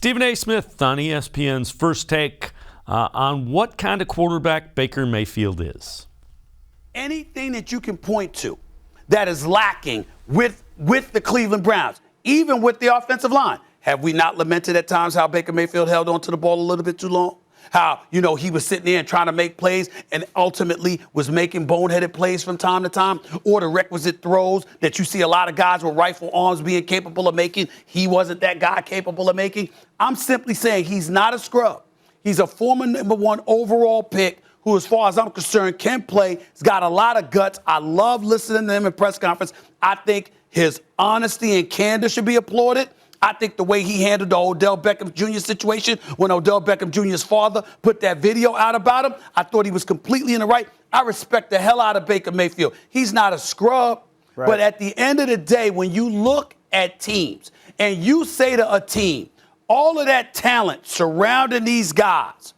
Stephen A. Smith on ESPN's First Take on what kind of quarterback Baker Mayfield is. Anything that you can point to that is lacking with the Cleveland Browns, even with the offensive line. Have we not lamented at times how Baker Mayfield held on to the ball a little bit too long? How, he was sitting there and trying to make plays and ultimately was making boneheaded plays from time to time, or the requisite throws that you see a lot of guys with rifle arms being capable of making. He wasn't that guy capable of making. I'm simply saying he's not a scrub. He's a former number 1 overall pick who, as far as I'm concerned, can play. He's got a lot of guts. I love listening to him in press conference. I think his honesty and candor should be applauded. I think the way he handled the Odell Beckham Jr. situation when Odell Beckham Jr.'s father put that video out about him, I thought he was completely in the right. I respect the hell out of Baker Mayfield. He's not a scrub, right. But at the end of the day, when you look at teams and you say to a team, all of that talent surrounding these guys,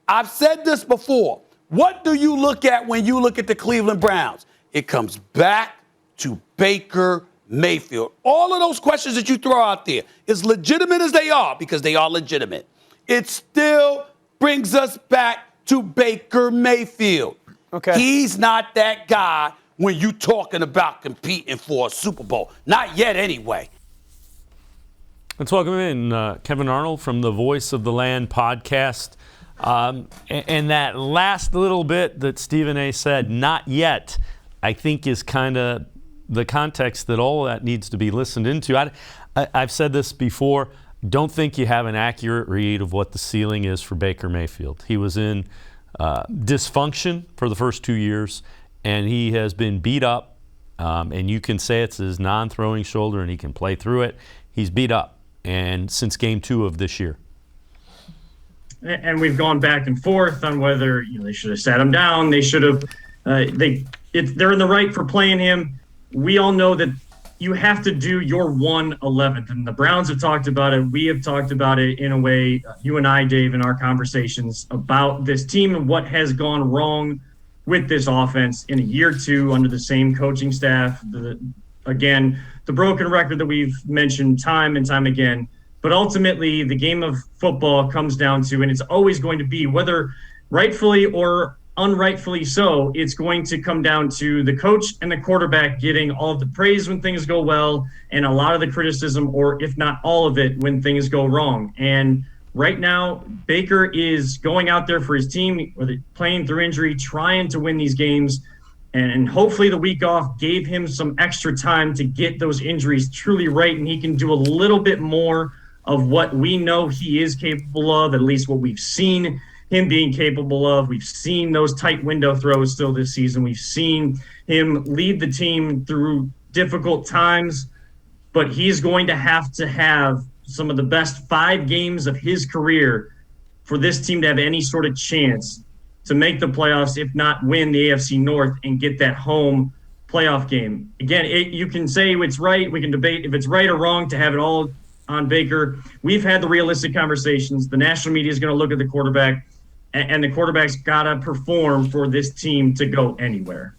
I've said this before, what do you look at when you look at the Cleveland Browns? It comes back to Baker Mayfield. All of those questions that you throw out there, as legitimate as they are, because they are legitimate, it still brings us back to Baker Mayfield. Okay. He's not that guy when you're talking about competing for a Super Bowl. Not yet, anyway. Let's welcome in Kevan Arnold from the Voice of the Land podcast. And that last little bit that Stephen A. said, not yet, I think is kind of the context that all of that needs to be listened into. I've said this before. Don't think you have an accurate read of what the ceiling is for Baker Mayfield. He was in dysfunction for the first 2 years, and he has been beat up. And you can say it's his non-throwing shoulder, and he can play through it. He's beat up, and since game 2 of this year. And we've gone back and forth on whether they should have sat him down. They should have. They're in the right for playing him. We all know that you have to do your 1/11th, and the Browns have talked about it. We have talked about it in a way, you and I, Dave, in our conversations about this team and what has gone wrong with this offense in a year 2 under the same coaching staff. Again, the broken record that we've mentioned time and time again. But ultimately, the game of football comes down to, and it's always going to be, whether rightfully or unrightfully so, it's going to come down to the coach and the quarterback getting all of the praise when things go well and a lot of the criticism, or if not all of it, when things go wrong. And right now, Baker is going out there for his team, playing through injury, trying to win these games. And hopefully the week off gave him some extra time to get those injuries truly right, and he can do a little bit more of what we know he is capable of, at least what we've seen him being capable of. We've seen those tight window throws still this season. We've seen him lead the team through difficult times, but he's going to have some of the best 5 games of his career for this team to have any sort of chance to make the playoffs, if not win the AFC North and get that home playoff game. Again, you can say it's right. We can debate if it's right or wrong to have it all on Baker. We've had the realistic conversations. The national media is going to look at the quarterback, and the quarterback's got to perform for this team to go anywhere.